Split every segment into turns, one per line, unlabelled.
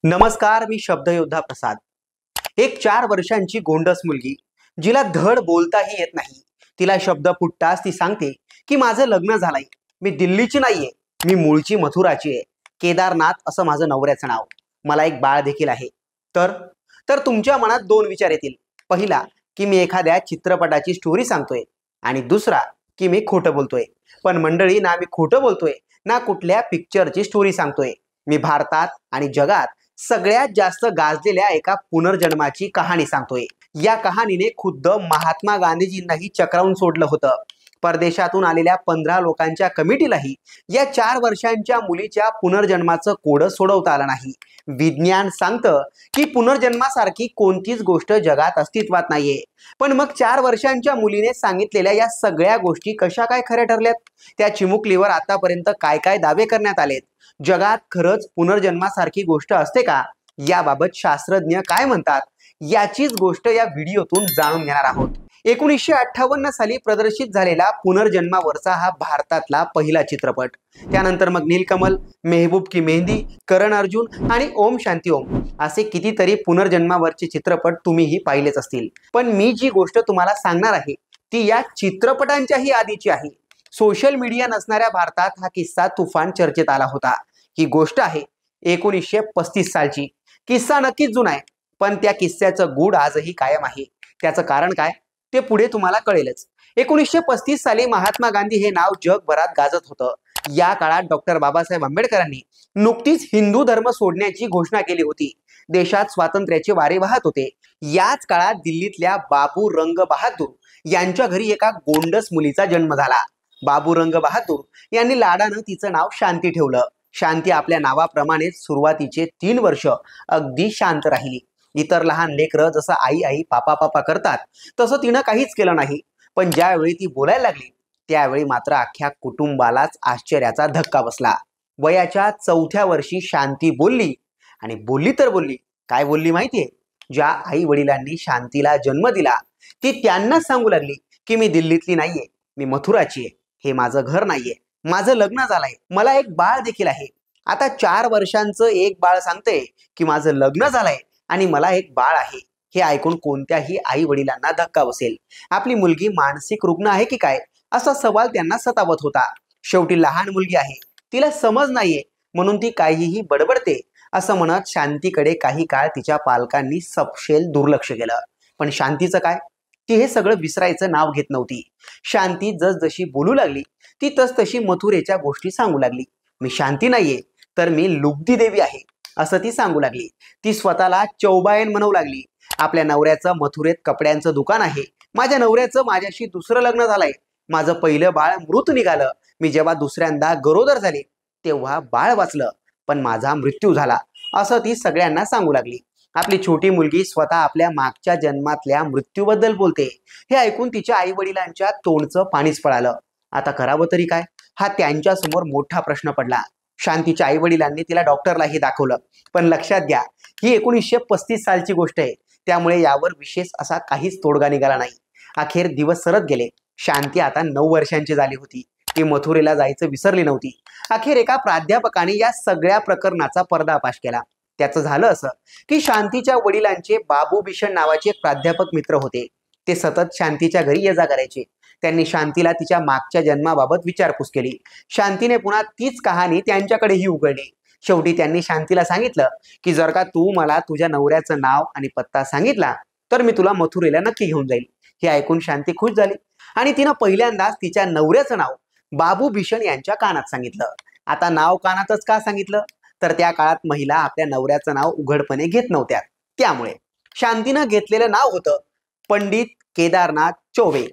नमस्कार, मी शब्दयोद्धा प्रसाद। एक 4 वर्षांची गोंडस मुलगी, जिला धड बोलताही येत नाही, तिला शब्द फुटताच ती सांगते की माझं लग्न झालंय, मी दिल्लीची नाहीये, मी मूळची मथुराची आहे। केदारनाथ असं माझं नवऱ्याचं नाव, मला एक बाळ देखील आहे। तर तर तुमच्या मनात दोन विचार येतील। पहिला, की मी एखाद्या चित्रपटाची स्टोरी सांगतोय, आणि दुसरा, की मी खोटं बोलतोय। पण मंडळी, ना मी खोटं बोलतोय, ना कुठल्या पिक्चरची स्टोरी सांगतोय। मी भारतात आणि जगात सगळ्यात जास्त गाजलेल्या एका पुनर्जन्माची कहाणी सांगतोय। या कहाणीने खुद्द महात्मा गांधीजींनाही चक्रावून सोडलं होतं। परदेशातून आलेल्या 15 लोकांच्या कमिटीलाही या 4 वर्षांच्या मुलीच्या पुनर्जन्माचं कोड सोडवता आलं नाही। विज्ञान सांगतं की पुनर्जन्मासारखी कोणतीच गोष्ट जगात अस्तित्वात नाहीये। पण मग 4 वर्षांच्या मुलीने सांगितलेल्या या सगळ्या गोष्टी कशा काय खऱ्या ठरल्यात? त्या चिमुकलीवर आतापर्यंत काय काय दावे करण्यात आलेत? जगात खरंच पुनर्जन्मासारखी गोष्ट असते का? याबाबत शास्त्रज्ञ काय म्हणतात, याचीच गोष्ट या व्हिडिओतून जाणून घेणार आहोत। 1958 साली प्रदर्शित झालेला पुनर्जन्मावरचा हा भारतातला पहिला चित्रपट। त्यानंतर मग नीलकमल, मेहबूब की मेहंदी, करण अर्जुन आणि ओम शांती ओम असे कितीतरी पुनर्जन्मावरचे चित्रपट तुम्हीही पाहिलेच असतील। पण मी जी गोष्ट तुम्हाला सांगणार आहे ती या चित्रपटांच्याही आधीची आहे। सोशल मीडिया नसणाऱ्या भारतात हा किस्सा तुफान चर्चेत आला होता। ही गोष्ट आहे 1935 सालची। किस्सा नक्कीच जुना आहे, पण त्या किस्स्याचं गूढ आजही कायम आहे। त्याचं कारण काय ते पुढे तुम्हाला कळेलच। 1935 साली महात्मा गांधी हे नाव जगभरात गाजत होतं। या काळात डॉक्टर बाबासाहेब आंबेडकरांनी नुकतीच हिंदू धर्म सोडण्याची घोषणा केली होती। देशात स्वातंत्र्याचे वारे वाहत होते। याच काळात दिल्लीतल्या बाबू रंग बहादूर यांच्या घरी एका गोंडस मुलीचा जन्म झाला। बाबू रंग बहादूर यांनी लाडानं तिचं नाव शांती ठेवलं। शांती आपल्या नावाप्रमाणेच सुरुवातीचे 3 वर्ष अगदी शांत राहिली। इतर लहान लेकरं जसं आई आई पापा पापा करतात तसं तिनं काहीच केलं नाही। पण ज्यावेळी ती बोलायला लागली त्यावेळी मात्र अख्ख्या कुटुंबालाच आश्चर्याचा धक्का बसला। वयाच्या 4थ्या वर्षी शांती बोलली, आणि बोलली तर बोलली, काय बोलली माहितीये? ज्या आई वडिलांनी शांतीला जन्म दिला ती त्यांनाच सांगू लागली की मी दिल्लीतली नाहीये, मी मथुराची आहे, हे माझं घर नाहीये, माझं लग्न झालंय, मला एक बाळ देखील आहे। आता 4 वर्षांचं एक बाळ सांगते की माझं लग्न झालंय आणि मला एक बाळ आहे। हे ऐकून कोणत्याही आई वडिलांना धक्का बसेल। आपली मुलगी मानसिक रुग्ण आहे की काय, असा सवाल त्यांना सतावत होता। शेवटी लहान मुलगी आहे, तिला समज नाहीये म्हणून ती काहीही बडबडते असं म्हणत शांतीकडे काही काळ तिच्या पालकांनी सपशेल दुर्लक्ष केलं। पण शांतीचं काय? ती हे सगळं विसरायचं नाव घेत नव्हती। शांती जसजशी बोलू लागली ती तसतशी मथुरेच्या गोष्टी सांगू लागली। मी शांती नाहीये, तर मी लुगदी देवी आहे, असं ती सांगू लागली। ती स्वतःला चौबायन म्हणू लागली। आपल्या नवऱ्याचं मथुरेत कपड्यांचं दुकान आहे, माझ्या नवऱ्याचं माझ्याशी दुसरं लग्न झालंय, माझं पहिलं बाळ मृत निघालं, मी जेव्हा दुसऱ्यांदा गरोदर झाले तेव्हा बाळ वाचलं, पण माझा मृत्यू झाला, असं ती सगळ्यांना सांगू लागली। आपली छोटी मुलगी स्वतः आपल्या मागच्या जन्मातल्या मृत्यूबद्दल बोलते। हे ऐकून तिच्या आई वडिलांच्या तोंडचं पाणीच पळालं। आता करावं तरी काय, हा त्यांच्या समोर मोठा प्रश्न पडला। शांतीच्या आई वडिलांनी तिला डॉक्टरलाही दाखवलं, पण लक्षात घ्या ही 1935 सालची गोष्ट आहे, त्यामुळे यावर विशेष असा काहीच तोडगा निघाला नाही। अखेर दिवस सरत गेले। शांती आता 9 वर्षांची झाली होती। ती मथुरेला जायचं विसरली नव्हती। अखेर एका प्राध्यापकाने या सगळ्या प्रकरणाचा पर्दाफाश केला। त्याचं झालं असं की शांतीच्या वडिलांचे बाबू बिशन नावाचे एक प्राध्यापक मित्र होते। ते सतत शांतीच्या घरी ये जा करायचे। त्यांनी शांतीला तिच्या मागच्या जन्माबाबत विचारपूस केली। शांतीने पुन्हा तीच कहाणी त्यांच्याकडेही उघडली। शेवटी त्यांनी शांतीला सांगितलं की जर का तू मला तुझ्या नवऱ्याचं नाव आणि पत्ता सांगितला तर मी तुला मथुरेला नक्की घेऊन जाईल। हे ऐकून शांती खुश झाली आणि तिनं पहिल्यांदाच तिच्या नवऱ्याचं नाव बाबू बिशन यांच्या कानात सांगितलं। आता नाव कानातच का सांगितलं? तर त्या काळात महिला आपल्या नवऱ्याचं नाव उघडपणे घेत नव्हत्या, त्यामुळे शांतीनं घेतलेलं नाव होतं पंडित केदारनाथ चौबे,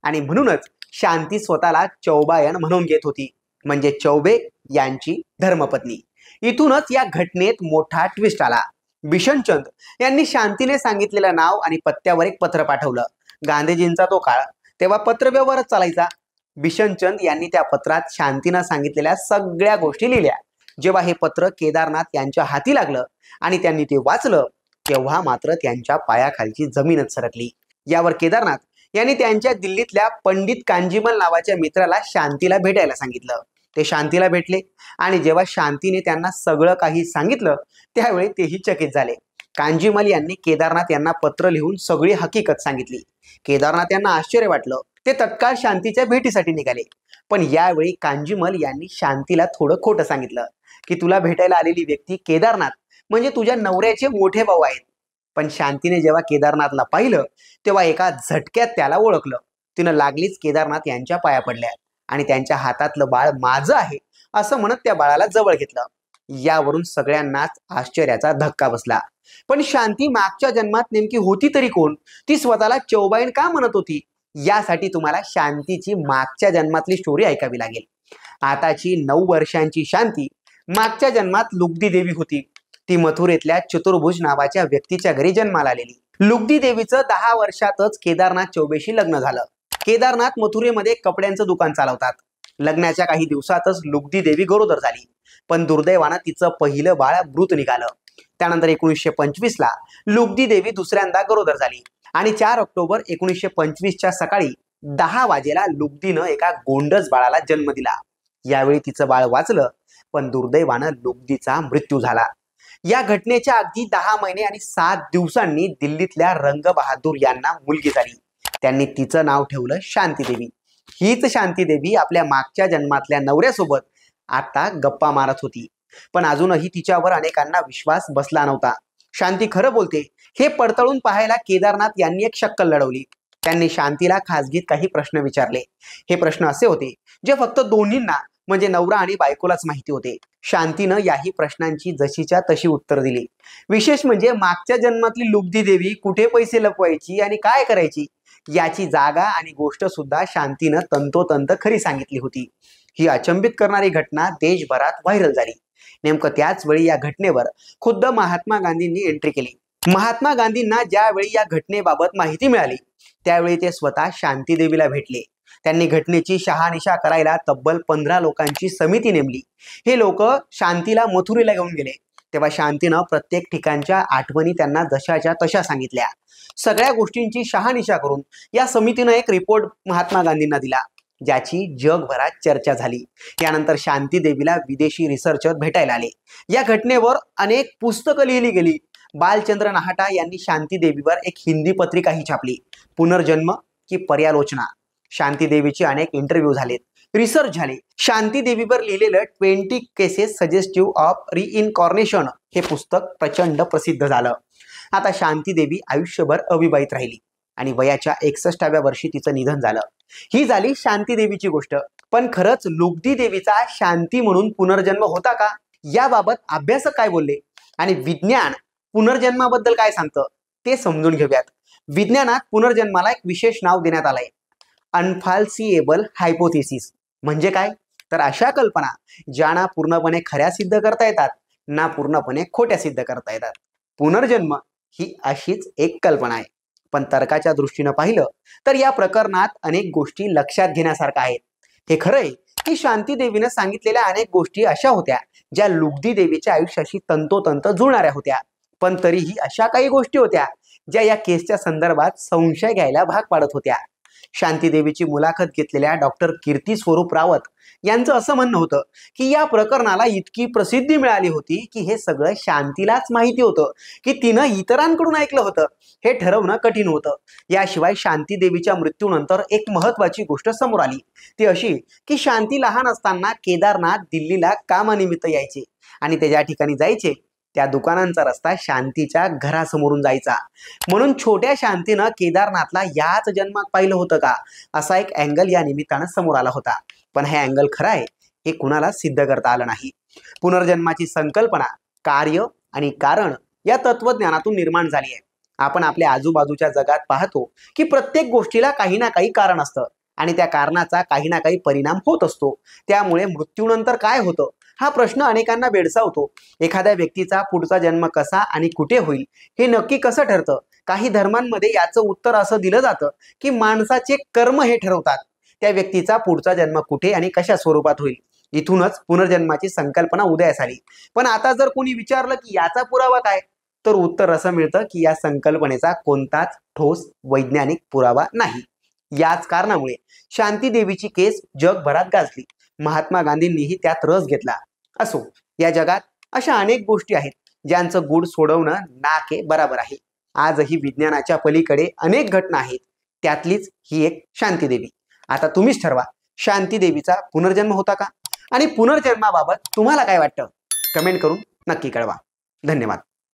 आणि म्हणूनच शांती स्वतःला चौबायन म्हणून घेत होती, म्हणजे चौबे यांची धर्मपत्नी। इथूनच या घटनेत मोठा ट्विस्ट आला। बिशनचंद यांनी शांतीने सांगितलेलं नाव आणि पत्त्यावर एक पत्र पाठवलं। गांधीजींचा तो काळ, तेव्हा पत्रव्यवहारच चालायचा। बिशनचंद यांनी त्या पत्रात शांतीनं सांगितलेल्या सगळ्या गोष्टी लिहिल्या। जेव्हा हे पत्र केदारनाथ यांच्या हाती लागलं आणि त्यांनी ते वाचलं तेव्हा मात्र त्यांच्या पायाखालची जमीनच सरकली। यावर केदारनाथ यांनी त्यांच्या दिल्लीतल्या पंडित कांजीमल नावाच्या मित्राला शांतीला भेटायला सांगितलं। ते शांतीला भेटले आणि जेव्हा शांतीने त्यांना सगळं काही सांगितलं त्यावेळी तेही चकित झाले. कांजीमल यांनी केदारनाथ यांना पत्र लिहून सगळी हकीकत सांगितली. केदारनाथ यांना आश्चर्य वाटलं. ते तत्काळ शांतीच्या भेटीसाठी निघाले. पण यावेळी कांजीमल यांनी शांतीला थोडं खोटं सांगितलं की तुला भेटायला आलेली व्यक्ती केदारनाथ म्हणजे तुझ्या नवऱ्याचे मोठे भाऊ आहेत. पण शांतीने जेव्हा केदारनाथला पाहिलं तेव्हा एका झटक्यात त्याला ओळखलं. तिनं लागलीच केदारनाथ यांच्या पाया पडल्या आणि त्यांच्या हातातलं बाळ माझं आहे असं म्हणत त्या बाळाला जवळ घेतलं. यावरून सगळ्यांनाच आश्चर्याचा धक्का बसला. पण शांती मागच्या जन्मात नेमकी होती तरी कोण? ती स्वतःला चौबाईन का म्हणत होती? यासाठी तुम्हाला शांतीची मागच्या जन्मातली स्टोरी ऐकावी लागेल. आताची 9 वर्षांची शांती मागच्या जन्मात लुगदी देवी होती. ती मथुरेतल्या चतुर्भुज नावाच्या व्यक्तीच्या घरी जन्माला आलेली. लुगदी देवीचं 10 वर्षातच केदारनाथ चौबेशी लग्न झालं. केदारनाथ मथुरेमध्ये कपड्यांचं दुकान चालवतात. लग्नाच्या काही दिवसातच लुगदी देवी गरोदर झाली. पण दुर्दैवानं तिचं पहिलं बाळ मृत निघालं. त्यानंतर 1925 ला लुगदी देवी दुसऱ्यांदा गरोदर झाली आणि 4 ऑक्टोबर 1925च्या सकाळी 10 वाजेला लुगदीनं एका गोंडस बाळाला जन्म दिला. यावेळी तिचं बाळ वाचलं, पण दुर्दैवानं लुगदीचा मृत्यू झाला. या घटनेच्या अगदी 10 महिने आणि 7 दिवसांनी दिल्लीतल्या रंगबहादूर यांना मुलगी झाली. त्यांनी तिचं नाव ठेवलं शांती देवी. हीच शांती देवी आपल्या मागच्या जन्मातल्या नवऱ्यासोबत आता गप्पा मारत होती. पण अजूनही तिच्यावर अनेकांना विश्वास बसला नव्हता. शांती खरं बोलते हे पडताळून पाहायला केदारनाथ यांनी एक शक्कल लढवली. त्यांनी शांतीला खासगीत काही प्रश्न विचारले. हे प्रश्न असे होते जे फक्त दोन्हींना म्हणजे नवरा आणि बायकोलाच माहिती होते. शांतीनं याही प्रश्नांची जशीच्या तशी उत्तर दिली. विशेष म्हणजे मागच्या जन्मातली लुगदी देवी कुठे पैसे लपवायची आणि काय करायची याची जागा आणि गोष्ट सुद्धा शांतीनं तंतोतंत खरी सांगितली होती. ही अचंबित करणारी घटना देशभरात व्हायरल झाली. नेमकं त्याच वेळी या घटनेवर खुद्द महात्मा गांधींनी एंट्री केली. महात्मा गांधींना ज्यावेळी या घटनेबाबत माहिती मिळाली त्यावेळी ते स्वतः शांती देवीला भेटले. त्यांनी घटनेची शहानिशा करायला तब्बल 15 लोकांची समिती नेमली. हे लोक शांतीला मथुरेला घेऊन गेले. तेव्हा शांतीनं प्रत्येक ठिकाणच्या आठवणी त्यांना जशाच्या तशा सांगितल्या. सगळ्या गोष्टींची शहानिशा करून या समितीनं एक रिपोर्ट महात्मा गांधींना दिला, ज्याची जगभरात चर्चा झाली. यानंतर शांती देवीला विदेशी रिसर्चर भेटायला आले. या घटनेवर अनेक पुस्तकं लिहिली गेली. बालचंद्र नाहटा यांनी शांती देवीवर एक हिंदी पत्रिकाही छापली, पुनर्जन्म की पर्यालोचना. शांती देवीचे अनेक इंटरव्ह्यू झालेत, रिसर्च झाले. शांती देवीवर लिहिलेलं 20 केसेस सजेस्टिव्ह ऑफ रिइनकॉर्नेशन हे पुस्तक प्रचंड प्रसिद्ध झालं. आता शांती देवी आयुष्यभर अविवाहित राहिली आणि वयाच्या 61व्या वर्षी तिचं निधन झालं. ही झाली शांती देवीची गोष्ट. पण खरंच लुगदी देवीचा शांती म्हणून पुनर्जन्म होता का? याबाबत अभ्यासक काय बोलले आणि विज्ञान पुनर्जन्माबद्दल काय सांगतं ते समजून घेऊयात. विज्ञानात पुनर्जन्माला एक विशेष नाव देण्यात आलंय, अनफाल्सिएबल हायपोथेसिस. म्हणजे काय? तर अशा कल्पना ज्या ना पूर्णपणे खऱ्या सिद्ध करता येतात ना पूर्णपणे खोट्या सिद्ध करता येतात. पुनर्जन्म ही अशीच एक कल्पना आहे. पण तर्काच्या दृष्टीनं पाहिलं तर या प्रकरणात अनेक गोष्टी लक्षात घेण्यासारख्या आहेत. हे खरंय की शांती देवीनं सांगितलेल्या अनेक गोष्टी अशा होत्या ज्या लुगदी देवीच्या आयुष्याशी तंतोतंत जुळणाऱ्या होत्या. पण तरीही अशा काही गोष्टी होत्या ज्या या केसच्या संदर्भात संशय घ्यायला भाग पाडत होत्या. शांती देवीची मुलाखत घेतलेल्या डॉक्टर कीर्ती स्वरूप रावत यांचं असं म्हणणं होतं की या प्रकरणाला इतकी प्रसिद्धी मिळाली होती की हे सगळं शांतीलाच माहिती होतं की तिनं इतरांकडून ऐकलं होतं हे ठरवणं कठीण होतं. याशिवाय शांती देवीच्या मृत्यूनंतर एक महत्वाची गोष्ट समोर आली, ती अशी की शांती लहान असताना केदारनाथ दिल्लीला कामानिमित्त यायचे आणि ते ज्या ठिकाणी जायचे त्या दुकानांचा रस्ता शांतीच्या घरासमोरून जायचा. म्हणून छोट्या शांतीनं केदारनाथला याच जन्मात पाहिलं होतं का असा एक अँगल या निमित्तानं समोर आला होता. पण हे अँगल खरं आहे हे कुणाला सिद्ध करता आलं नाही. पुनर्जन्माची संकल्पना कार्य आणि कारण या तत्वज्ञानातून निर्माण झाली आहे. आपण आपल्या आजूबाजूच्या जगात पाहतो की प्रत्येक गोष्टीला काही ना काही कारण असतं आणि त्या कारणाचा काही ना काही परिणाम होत असतो. त्यामुळे मृत्यूनंतर काय होतं हा प्रश्न अनेकांना भेडसावतो. एखाद्या व्यक्तीचा पुढचा जन्म कसा आणि कुठे होईल हे नक्की कसं ठरतं? काही धर्मांमध्ये याचं उत्तर असं दिलं जातं की माणसाचे कर्म हे ठरवतात त्या व्यक्तीचा पुढचा जन्म कुठे आणि कशा स्वरूपात होईल. इथूनच पुनर्जन्माची संकल्पना उदयास आली. पण आता जर कोणी विचारलं की याचा पुरावा काय, तर उत्तर असं मिळतं की या संकल्पनेचा कोणताच ठोस वैज्ञानिक पुरावा नाही. याच कारणामुळे शांती देवीची केस जगभरात गाजली. महात्मा गांधींनीही त्यात रस घेतला. असो, या जगात अशा अनेक गोष्टी आहेत ज्यांचं गूढ सोडवणं नाके बराबर आहे. आजही विज्ञानाच्या पलीकडे अनेक घटना आहेत, त्यातलीच ही एक शांतीदेवी. आता तुम्हीच ठरवा, शांतीदेवीचा पुनर्जन्म होता का? आणि पुनर्जन्माबाबत तुम्हाला काय वाटतं? कमेंट करून नक्की कळवा. धन्यवाद.